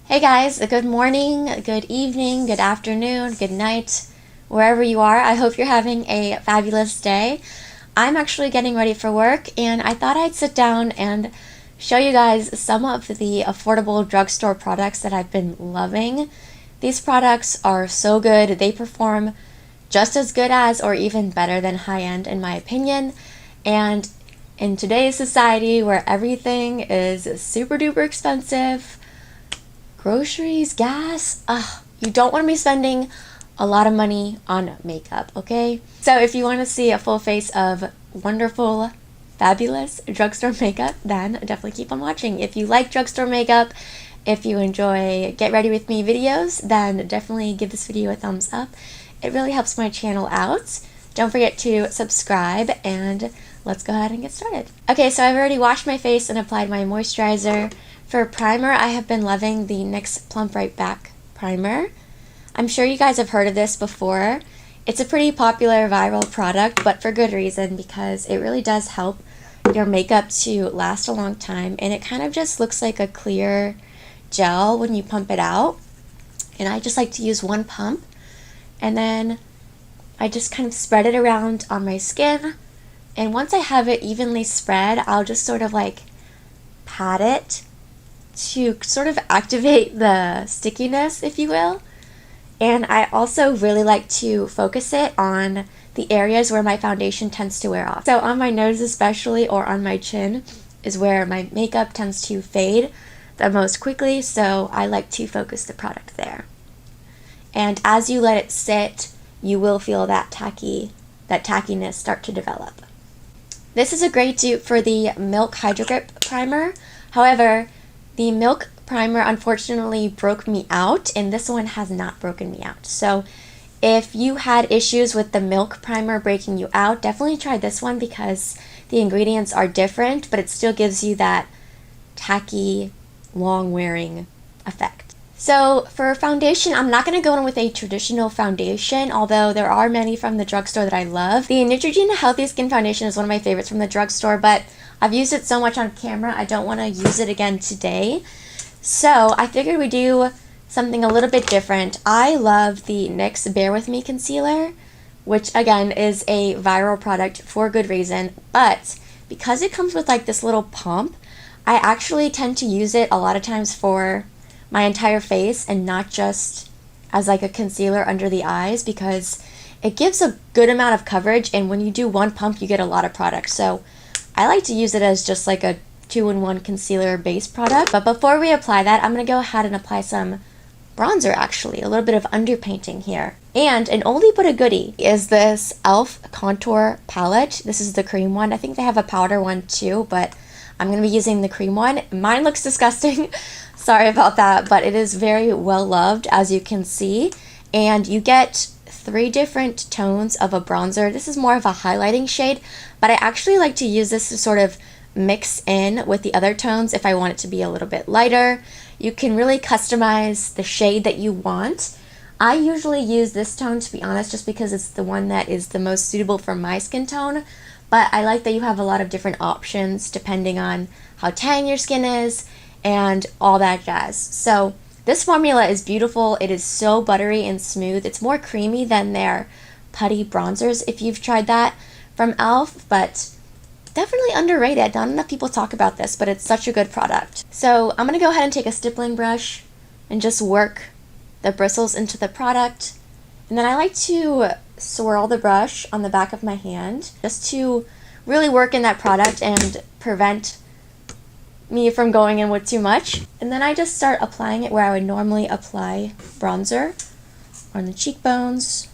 Hey guys, good morning, good evening, good afternoon, good night, wherever you are. I hope you're having a fabulous day. I'm actually getting ready for work and I thought I'd sit down and show you guys some of the affordable drugstore products that I've been loving. These products are so good. They perform just as good as or even better than high-end in my opinion. And in today's society where everything is super duper expensive, groceries, gas, you don't want to be spending a lot of money on makeup, okay? So if you want to see a full face of wonderful, fabulous drugstore makeup, then definitely keep on watching. If you like drugstore makeup, if you enjoy Get Ready With Me videos, then definitely give this video a thumbs up. It really helps my channel out. Don't forget to subscribe and let's go ahead and get started. Okay, so I've already washed my face and applied my moisturizer. For primer, I have been loving the NYX Plump Right Back primer. I'm sure you guys have heard of this before. It's a pretty popular viral product, but for good reason, because it really does help your makeup to last a long time, and it kind of just looks like a clear gel when you pump it out. And I just like to use one pump, and then I just kind of spread it around on my skin, and once I have it evenly spread, I'll just sort of like pat it to sort of activate the stickiness, if you will. And I also really like to focus it on the areas where my foundation tends to wear off. So on my nose especially, or on my chin, is where my makeup tends to fade the most quickly, so I like to focus the product there. And as you let it sit, you will feel that tackiness start to develop. This is a great dupe for the Milk Hydro Grip Primer. However, the Milk primer unfortunately broke me out, and this one has not broken me out. So if you had issues with the Milk primer breaking you out, definitely try this one because the ingredients are different, but it still gives you that tacky, long-wearing effect. So for foundation, I'm not going to go in with a traditional foundation, although there are many from the drugstore that I love. The Neutrogena Healthy Skin Foundation is one of my favorites from the drugstore, but I've used it so much on camera, I don't want to use it again today. So I figured we'd do something a little bit different. I love the NYX Bare With Me Concealer, which again is a viral product for good reason, but because it comes with like this little pump, I actually tend to use it a lot of times for my entire face and not just as like a concealer under the eyes, because it gives a good amount of coverage, and when you do one pump you get a lot of product. So I like to use it as just like a 2-in-1 concealer base product. But before we apply that, I'm going to go ahead and apply some bronzer, actually, a little bit of underpainting here. And an oldie but a goodie is this e.l.f. contour palette. This is the cream one. I think they have a powder one too, but I'm going to be using the cream one. Mine looks disgusting. Sorry about that, but it is very well loved, as you can see. And you get 3 different tones of a bronzer. This is more of a highlighting shade, but I actually like to use this to sort of mix in with the other tones if I want it to be a little bit lighter. You can really customize the shade that you want. I usually use this tone, to be honest, just because it's the one that is the most suitable for my skin tone, but I like that you have a lot of different options depending on how tan your skin is and all that jazz. So this formula is beautiful. It is so buttery and smooth. It's more creamy than their putty bronzers if you've tried that from e.l.f., but definitely underrated. Not enough people talk about this, but it's such a good product. So I'm going to go ahead and take a stippling brush and just work the bristles into the product. And then I like to swirl the brush on the back of my hand just to really work in that product and prevent me from going in with too much. And then I just start applying it where I would normally apply bronzer, on the cheekbones.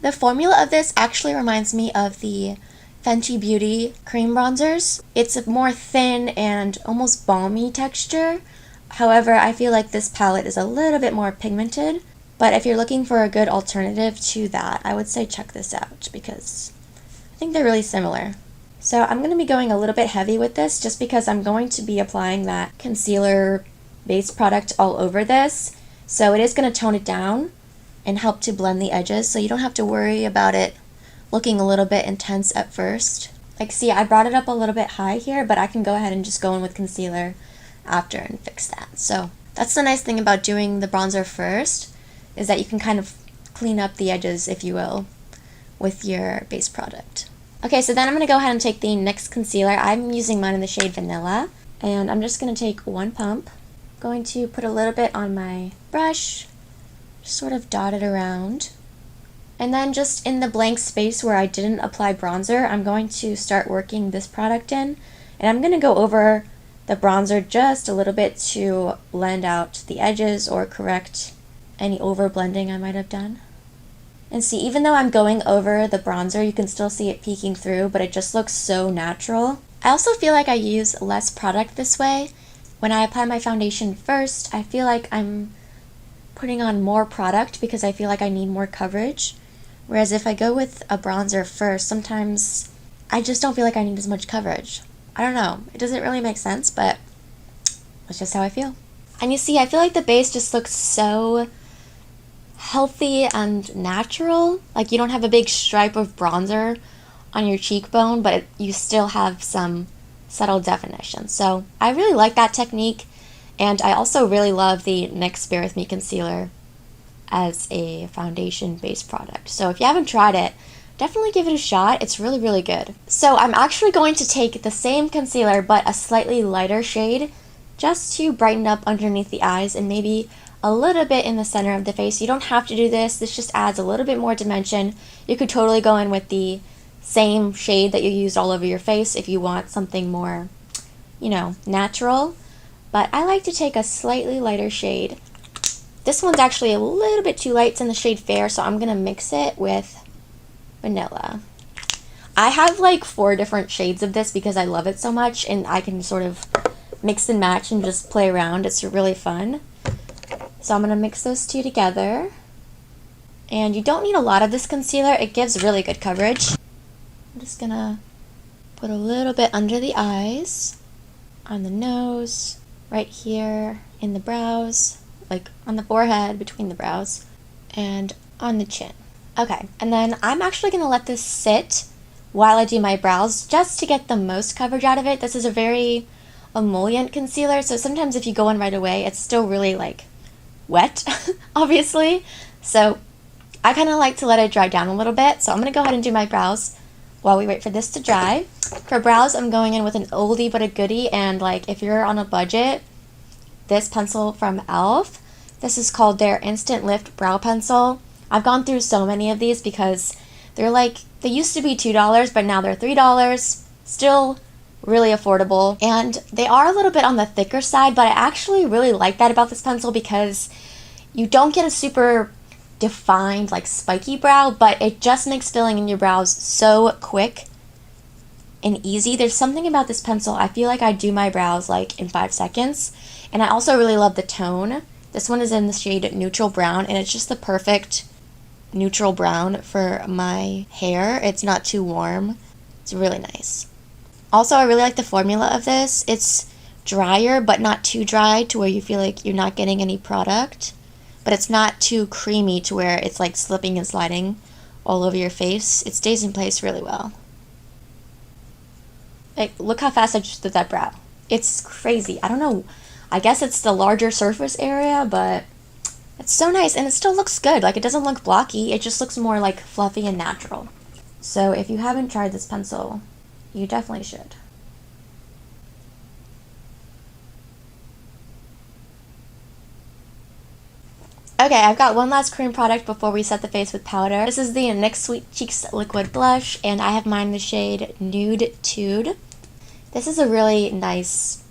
The formula of this actually reminds me of the Fenty Beauty cream bronzers. It's a more thin and almost balmy texture. However, I feel like this palette is a little bit more pigmented, but if you're looking for a good alternative to that, I would say check this out because I think they're really similar. So I'm going to be going a little bit heavy with this just because I'm going to be applying that concealer base product all over this. So it is going to tone it down and help to blend the edges, so you don't have to worry about it looking a little bit intense at first. Like, see, I brought it up a little bit high here, but I can go ahead and just go in with concealer after and fix that. So That's the nice thing about doing the bronzer first, is that you can kind of clean up the edges, if you will, with your base product. Okay, so then I'm going to go ahead and take the NYX concealer. I'm using mine in the shade Vanilla, and I'm just going to take one pump. I'm going to put a little bit on my brush, just sort of dot it around. And then just in the blank space where I didn't apply bronzer, I'm going to start working this product in, and I'm going to go over the bronzer just a little bit to blend out the edges or correct any over blending I might have done. And see, even though I'm going over the bronzer, you can still see it peeking through, but it just looks so natural. I also feel like I use less product this way. When I apply my foundation first, I feel like I'm putting on more product because I feel like I need more coverage. Whereas if I go with a bronzer first, sometimes I just don't feel like I need as much coverage. I don't know, it doesn't really make sense, but that's just how I feel. And you see, I feel like the base just looks so healthy and natural. Like you don't have a big stripe of bronzer on your cheekbone, but you still have some subtle definition. So I really like that technique, and I also really love the NYX Bare With Me concealer as a foundation base product. So if you haven't tried it, definitely give it a shot. It's really, really good. So I'm actually going to take the same concealer but a slightly lighter shade just to brighten up underneath the eyes and maybe a little bit in the center of the face. You don't have to do this. This just adds a little bit more dimension. You could totally go in with the same shade that you used all over your face if you want something more, you know, natural. But I like to take a slightly lighter shade. This one's actually a little bit too light. It's in the shade Fair, so I'm going to mix it with Vanilla. I have like 4 different shades of this because I love it so much, and I can sort of mix and match and just play around. It's really fun. So I'm going to mix those two together. And you don't need a lot of this concealer. It gives really good coverage. I'm just going to put a little bit under the eyes, on the nose, right here in the brows, like on the forehead, between the brows, and on the chin. Okay, and then I'm actually going to let this sit while I do my brows just to get the most coverage out of it. This is a very emollient concealer, so sometimes if you go in right away, it's still really like wet, obviously. So I kind of like to let it dry down a little bit. So I'm going to go ahead and do my brows while we wait for this to dry. For brows, I'm going in with an oldie but a goodie, and like if you're on a budget, this pencil from e.l.f. This is called their Instant Lift Brow Pencil. I've gone through so many of these because they're like, they used to be $2, but now they're $3. Still really affordable. And they are a little bit on the thicker side, but I actually really like that about this pencil because you don't get a super defined, like spiky brow, but it just makes filling in your brows so quick and easy. There's something about this pencil, I feel like I do my brows like in 5 seconds. And I also really love the tone. This one is in the shade Neutral Brown, and it's just the perfect neutral brown for my hair. It's not too warm. It's really nice. Also, I really like the formula of this. It's drier, but not too dry to where you feel like you're not getting any product. But it's not too creamy to where it's like slipping and sliding all over your face. It stays in place really well. Like, look how fast I just did that brow. It's crazy. I don't know. I guess it's the larger surface area, but it's so nice, and it still looks good. Like, it doesn't look blocky. It just looks more like fluffy and natural. So if you haven't tried this pencil, you definitely should. Okay, I've got one last cream product before we set the face with powder. This is the NYX Sweet Cheeks Liquid Blush, and I have mine in the shade Nude Tude. This is a really nice,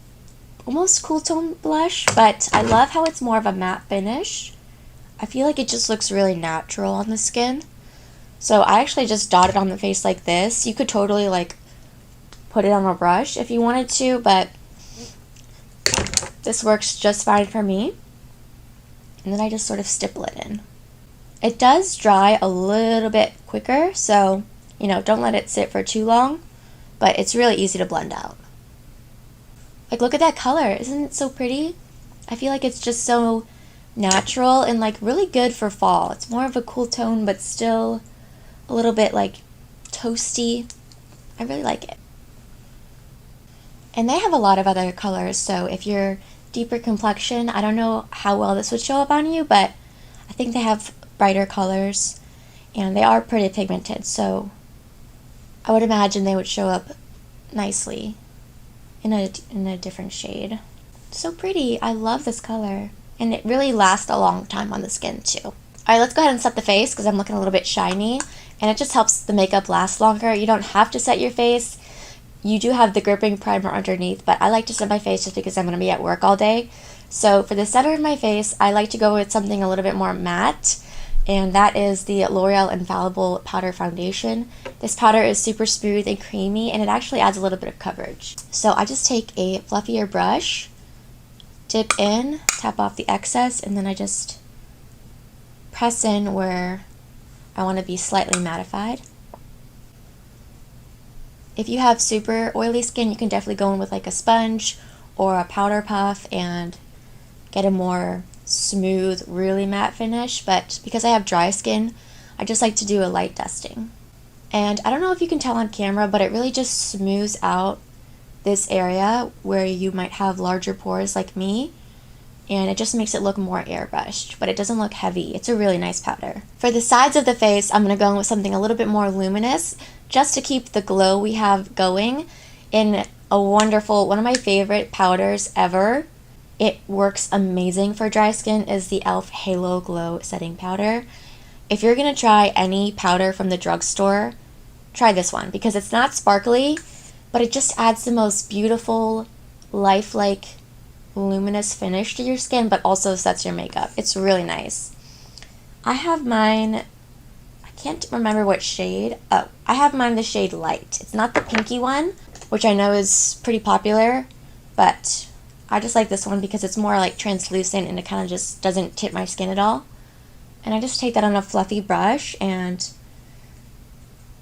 almost cool tone blush, but I love how it's more of a matte finish. I feel like it just looks really natural on the skin. So I actually just dot it on the face like this. You could totally like put it on a brush if you wanted to, but this works just fine for me. And then I just sort of stipple it in. It does dry a little bit quicker, so, you know, don't let it sit for too long, but it's really easy to blend out. Like, look at that color. Isn't it so pretty? I feel like it's just so natural and like really good for fall. It's more of a cool tone, but still a little bit like toasty. I really like it. And they have a lot of other colors, so if you're deeper complexion. I don't know how well this would show up on you, but I think they have brighter colors and they are pretty pigmented, so I would imagine they would show up nicely in a different shade. So pretty. I love this color, and it really lasts a long time on the skin too. Alright, let's go ahead and set the face because I'm looking a little bit shiny, and it just helps the makeup last longer. You don't have to set your face. You do have the gripping primer underneath, but I like to set my face just because I'm going to be at work all day. So for the center of my face, I like to go with something a little bit more matte, and that is the L'Oreal Infallible Powder Foundation. This powder is super smooth and creamy, and it actually adds a little bit of coverage. So I just take a fluffier brush, dip in, tap off the excess, and then I just press in where I want to be slightly mattified. If you have super oily skin, you can definitely go in with like a sponge or a powder puff and get a more smooth, really matte finish. But because I have dry skin, I just like to do a light dusting. And I don't know if you can tell on camera, but it really just smooths out this area where you might have larger pores like me. And it just makes it look more airbrushed, but it doesn't look heavy. It's a really nice powder. For the sides of the face, I'm going to go in with something a little bit more luminous, just to keep the glow we have going, in a wonderful, one of my favorite powders ever. It works amazing for dry skin, is the e.l.f. Halo Glow Setting Powder. If you're going to try any powder from the drugstore, try this one, because it's not sparkly, but it just adds the most beautiful, lifelike, luminous finish to your skin, but also sets your makeup. It's really nice. I have mine, I can't remember what shade. Oh, I have mine the shade Light. It's not the pinky one, which I know is pretty popular, but I just like this one because it's more like translucent and it kind of just doesn't tip my skin at all. And I just take that on a fluffy brush and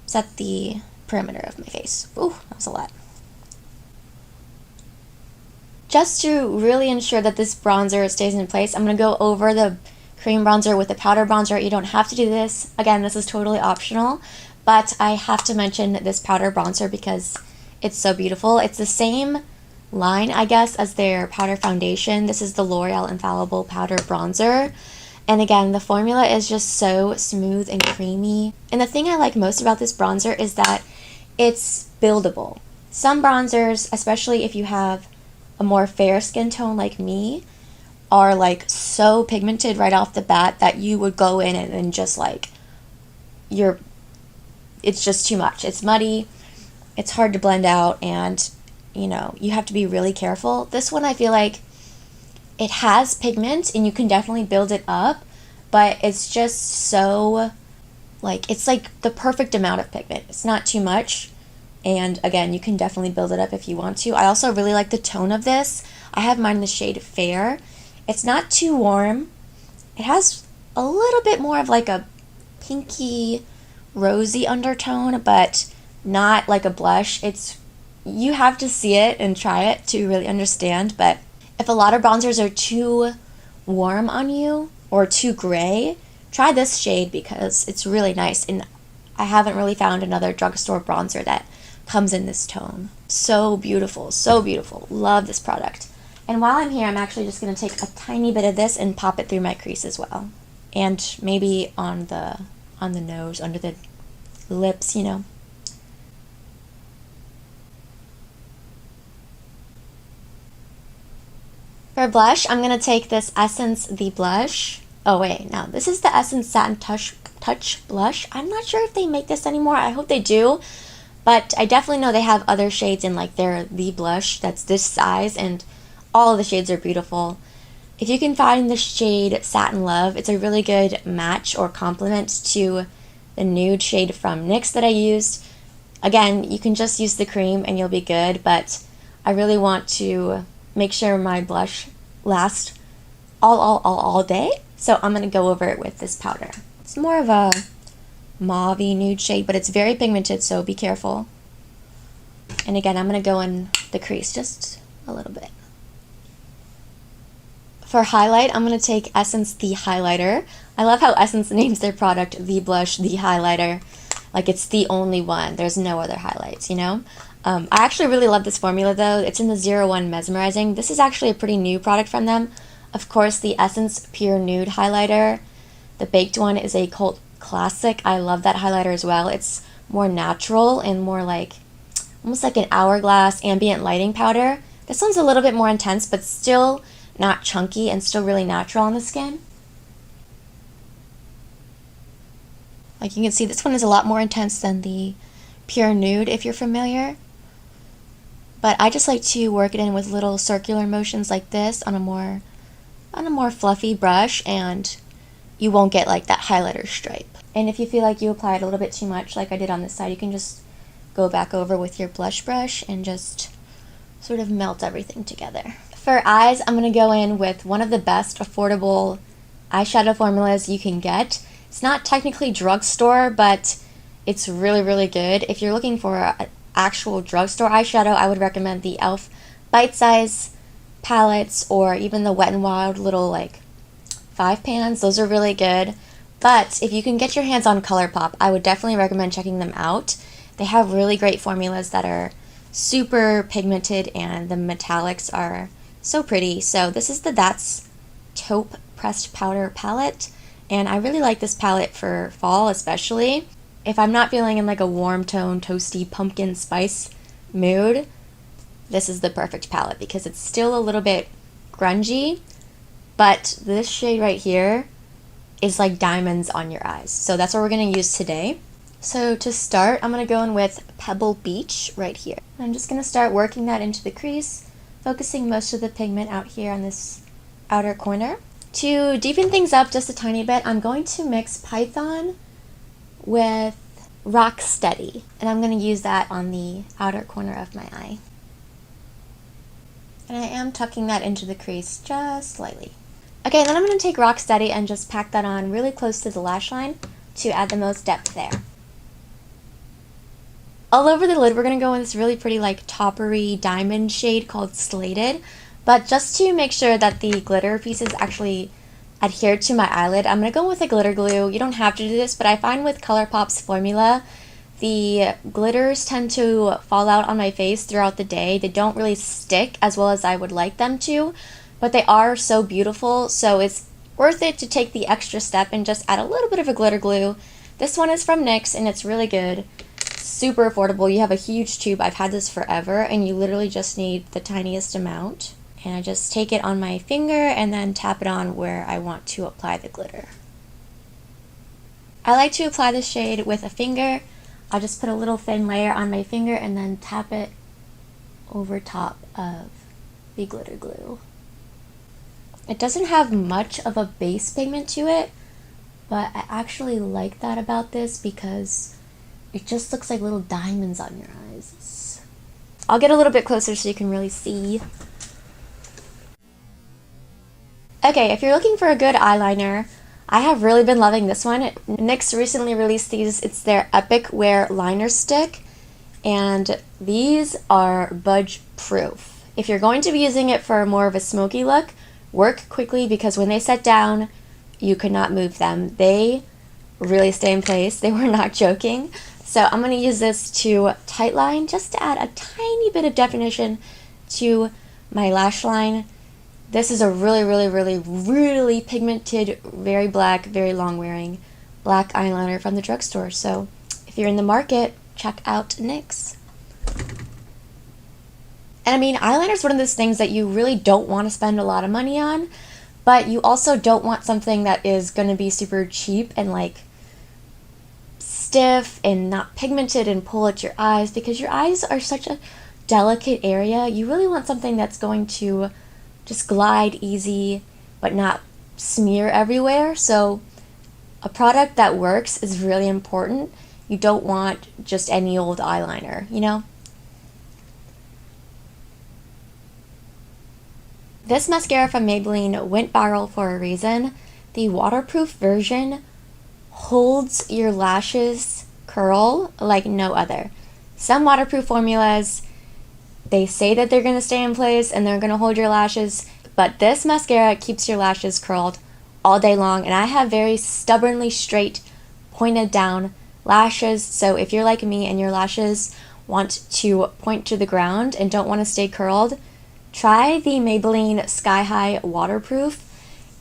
set the perimeter of my face. Ooh, that was a lot. Just to really ensure that this bronzer stays in place, I'm going to go over the cream bronzer with a powder bronzer. You don't have to do this. Again, this is totally optional, but I have to mention this powder bronzer because it's so beautiful. It's the same line, I guess, as their powder foundation. This is the L'Oreal Infallible Powder Bronzer. And again, the formula is just so smooth and creamy. And the thing I like most about this bronzer is that it's buildable. Some bronzers, especially if you have a more fair skin tone like me, are like so pigmented right off the bat that you would go in and just like, it's just too much. It's muddy, it's hard to blend out, and you know, you have to be really careful. This one, I feel like it has pigment and you can definitely build it up, but it's just so, like, it's like the perfect amount of pigment. It's not too much, and again, you can definitely build it up if you want to. I also really like the tone of this. I have mine in the shade Fair. It's not too warm. It has a little bit more of like a pinky, rosy undertone, but not like a blush. You have to see it and try it to really understand, but if a lot of bronzers are too warm on you or too gray, try this shade because it's really nice, and I haven't really found another drugstore bronzer that comes in this tone. So beautiful, so beautiful. Love this product. And while I'm here, I'm actually just going to take a tiny bit of this and pop it through my crease as well, and maybe on the nose, under the lips, you know. For blush, I'm going to take this Essence The Blush. Oh wait, no, this is the Essence Satin Touch Blush. I'm not sure if they make this anymore. I hope they do. But I definitely know they have other shades in like their The Blush that's this size, and all of the shades are beautiful. If you can find the shade Satin Love, it's a really good match or complement to the nude shade from NYX that I used. Again, you can just use the cream and you'll be good, but I really want to make sure my blush lasts all day, so I'm going to go over it with this powder. It's more of a mauve-y nude shade, but it's very pigmented, so be careful. And again, I'm going to go in the crease just a little bit. For highlight, I'm going to take Essence The Highlighter. I love how Essence names their product The Blush The Highlighter. Like it's the only one. There's no other highlights, you know? I actually really love this formula though. It's in the 01 Mesmerizing. This is actually a pretty new product from them. Of course, the Essence Pure Nude highlighter. The baked one is a cult classic. I love that highlighter as well. It's more natural and more like, almost like an hourglass ambient lighting powder. This one's a little bit more intense, but still not chunky and still really natural on the skin. Like you can see, this one is a lot more intense than the Pure Nude if you're familiar. But I just like to work it in with little circular motions like this on a more fluffy brush, and you won't get like that highlighter stripe. And if you feel like you applied a little bit too much like I did on this side, you can just go back over with your blush brush and just sort of melt everything together. For eyes, I'm going to go in with one of the best affordable eyeshadow formulas you can get. It's not technically drugstore, but it's really, really good. If you're looking for an actual drugstore eyeshadow, I would recommend the e.l.f. Bite Size palettes, or even the Wet n Wild little like 5 pans. Those are really good. But if you can get your hands on ColourPop, I would definitely recommend checking them out. They have really great formulas that are super pigmented, and the metallics are so pretty. So this is the That's Taupe Pressed Powder palette, and I really like this palette for fall especially. If I'm not feeling in like a warm tone, toasty pumpkin spice mood, this is the perfect palette because it's still a little bit grungy, but this shade right here is like diamonds on your eyes. So that's what we're going to use today. So to start, I'm going to go in with Pebble Beach right here. I'm just going to start working that into the crease, focusing most of the pigment out here on this outer corner. To deepen things up just a tiny bit, I'm going to mix Python with Rock Steady, and I'm going to use that on the outer corner of my eye. And I am tucking that into the crease just slightly. Okay, then I'm going to take Rock Steady and just pack that on really close to the lash line to add the most depth there. All over the lid, we're going to go in this really pretty like toppery diamond shade called Slated. But just to make sure that the glitter pieces actually adhere to my eyelid, I'm going to go with a glitter glue. You don't have to do this, but I find with ColourPop's formula, the glitters tend to fall out on my face throughout the day. They don't really stick as well as I would like them to, but they are so beautiful, so it's worth it to take the extra step and just add a little bit of a glitter glue. This one is from NYX, and it's really good. Super affordable. You have a huge tube. I've had this forever, and you literally just need the tiniest amount. And I just take it on my finger and then tap it on where I want to apply the glitter. I like to apply the shade with a finger. I'll just put a little thin layer on my finger and then tap it over top of the glitter glue. It doesn't have much of a base pigment to it, but I actually like that about this because it just looks like little diamonds on your eyes. I'll get a little bit closer so you can really see. Okay, if you're looking for a good eyeliner, I have really been loving this one. NYX recently released these. It's their Epic Wear Liner Stick, and these are budge proof. If you're going to be using it for more of a smoky look, work quickly because when they set down, you could not move them. They really stay in place. They were not joking. So I'm going to use this to tightline just to add a tiny bit of definition to my lash line. This is a really pigmented, very black, very long wearing black eyeliner from the drugstore. So if you're in the market, check out NYX. And I mean, eyeliner is one of those things that you really don't want to spend a lot of money on, but you also don't want something that is going to be super cheap and like stiff and not pigmented and pull at your eyes, because your eyes are such a delicate area. You really want something that's going to just glide easy but not smear everywhere. So a product that works is really important. You don't want just any old eyeliner, you know? This mascara from Maybelline went viral for a reason. The waterproof version holds your lashes curl like no other. Some waterproof formulas, they say that they're going to stay in place and they're going to hold your lashes, but this mascara keeps your lashes curled all day long, and I have very stubbornly straight, pointed down lashes, so if you're like me and your lashes want to point to the ground and don't want to stay curled, try the Maybelline Sky High Waterproof.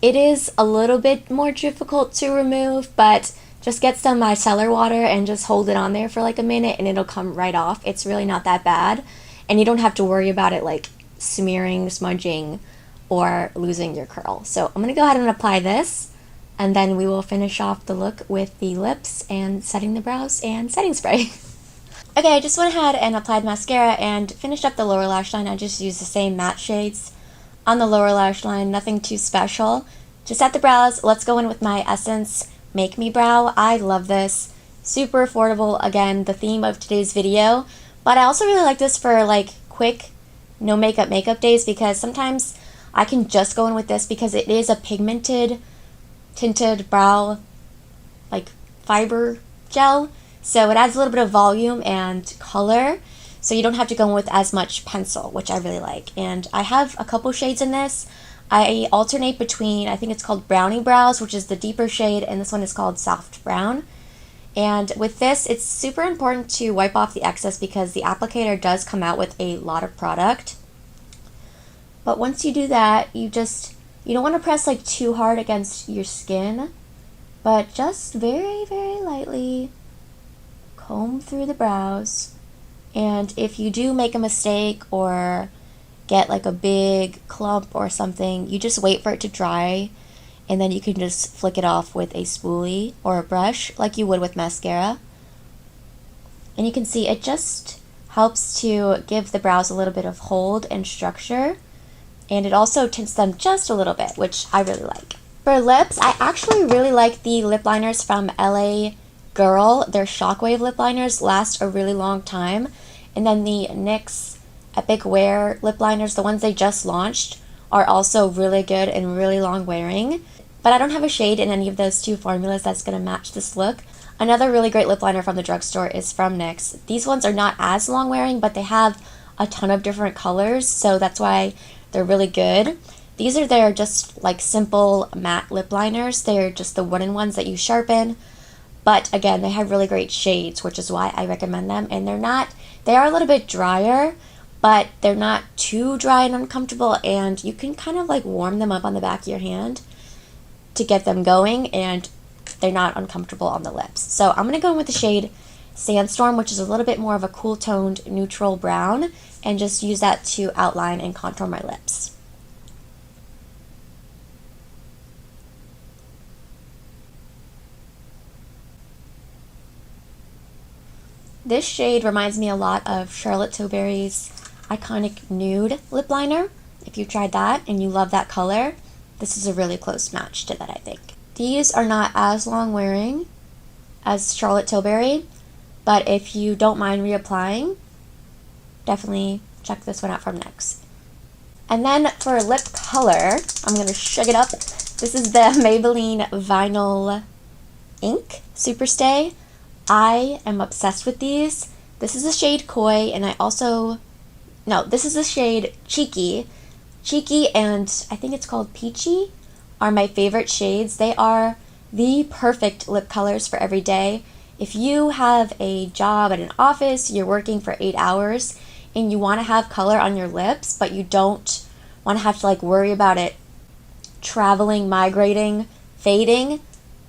It is a little bit more difficult to remove, but just get some micellar water and just hold it on there for like a minute and it'll come right off. It's really not that bad, and you don't have to worry about it like smearing, smudging, or losing your curl. So I'm going to go ahead and apply this, and then we will finish off the look with the lips and setting the brows and setting spray. Okay, I just went ahead and applied mascara and finished up the lower lash line. I just used the same matte shades on the lower lash line, nothing too special. To set the brows, let's go in with my Essence Make Me Brow. I love this. Super affordable, again, the theme of today's video. But I also really like this for like quick, no makeup days, because sometimes I can just go in with this because it is a pigmented, tinted brow, like fiber gel. So it adds a little bit of volume and color, so you don't have to go in with as much pencil, which I really like. And I have a couple shades in this. I alternate between, I think it's called Browny Brows, which is the deeper shade, and this one is called Soft Brown. And with this, it's super important to wipe off the excess because the applicator does come out with a lot of product. But once you do that, you don't want to press like too hard against your skin, but just very, very lightly comb through the brows. And if you do make a mistake or get like a big clump or something, you just wait for it to dry, and then you can just flick it off with a spoolie or a brush like you would with mascara. And you can see it just helps to give the brows a little bit of hold and structure, and it also tints them just a little bit, which I really like. For lips, I actually really like the lip liners from LA Girl. Their Shockwave lip liners last a really long time. And then the NYX Epic Wear lip liners, the ones they just launched, are also really good and really long wearing. But I don't have a shade in any of those two formulas that's going to match this look. Another really great lip liner from the drugstore is from NYX. These ones are not as long wearing, but they have a ton of different colors, so that's why they're really good. These are their just like simple matte lip liners. They're just the wooden ones that you sharpen. But again, they have really great shades, which is why I recommend them. And they are a little bit drier, but they're not too dry and uncomfortable, and you can kind of like warm them up on the back of your hand to get them going, and they're not uncomfortable on the lips. So I'm going to go in with the shade Sandstorm, which is a little bit more of a cool toned neutral brown, and just use that to outline and contour my lips. This shade reminds me a lot of Charlotte Tilbury's iconic Nude lip liner. If you tried that and you love that color, this is a really close match to that, I think. These are not as long wearing as Charlotte Tilbury, but if you don't mind reapplying, definitely check this one out from NYX. And then for lip color, I'm going to shake it up. This is the Maybelline Vinyl Ink Superstay. I am obsessed with these. This is the shade Koi, and this is the shade Cheeky. Cheeky and I think it's called Peachy are my favorite shades. They are the perfect lip colors for every day. If you have a job at an office, you're working for 8 hours, and you want to have color on your lips, but you don't want to have to like worry about it traveling, migrating, fading,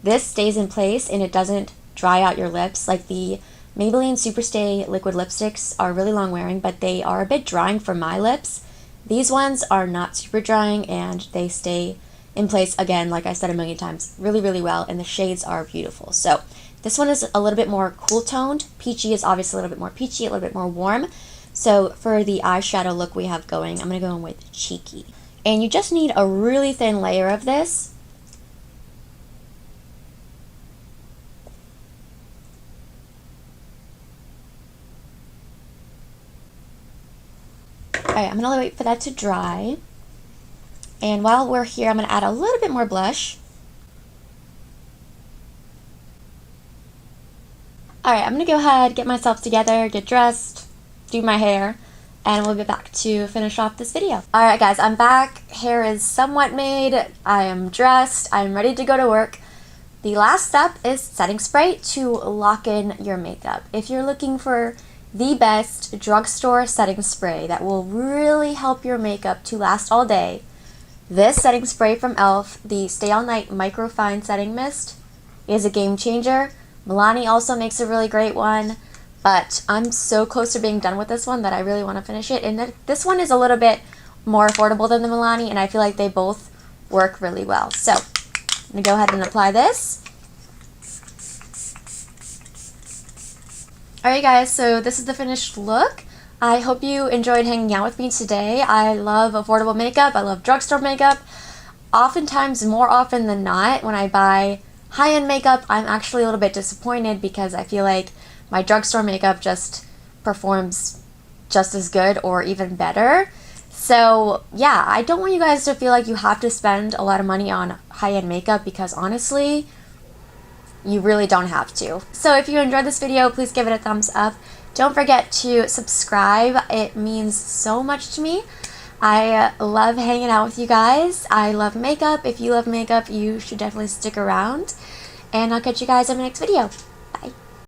this stays in place and it doesn't dry out your lips. Like the Maybelline Superstay liquid lipsticks are really long wearing, but they are a bit drying for my lips. These ones are not super drying and they stay in place, again, like I said a million times, really, really well, and the shades are beautiful. So this one is a little bit more cool toned. Peachy is obviously a little bit more peachy, a little bit more warm. So for the eyeshadow look we have going, I'm going to go in with Cheeky. And you just need a really thin layer of this. Alright, I'm going to wait for that to dry. And while we're here, I'm going to add a little bit more blush. Alright, I'm going to go ahead, get myself together, get dressed, do my hair, and we'll be back to finish off this video. Alright guys, I'm back. Hair is somewhat made. I am dressed. I'm ready to go to work. The last step is setting spray to lock in your makeup. If you're looking for the best drugstore setting spray that will really help your makeup to last all day. This setting spray from e.l.f., the Stay All Night Microfine Setting Mist, is a game changer. Milani also makes a really great one, but I'm so close to being done with this one that I really want to finish it. And this one is a little bit more affordable than the Milani, and I feel like they both work really well. So I'm going to go ahead and apply this. Alright guys, so this is the finished look. I hope you enjoyed hanging out with me today. I love affordable makeup. I love drugstore makeup. Oftentimes, more often than not, when I buy high-end makeup, I'm actually a little bit disappointed because I feel like my drugstore makeup just performs just as good or even better. So yeah, I don't want you guys to feel like you have to spend a lot of money on high-end makeup because honestly, you really don't have to. So if you enjoyed this video, please give it a thumbs up. Don't forget to subscribe. It means so much to me. I love hanging out with you guys. I love makeup. If you love makeup, you should definitely stick around. And I'll catch you guys in my next video. Bye.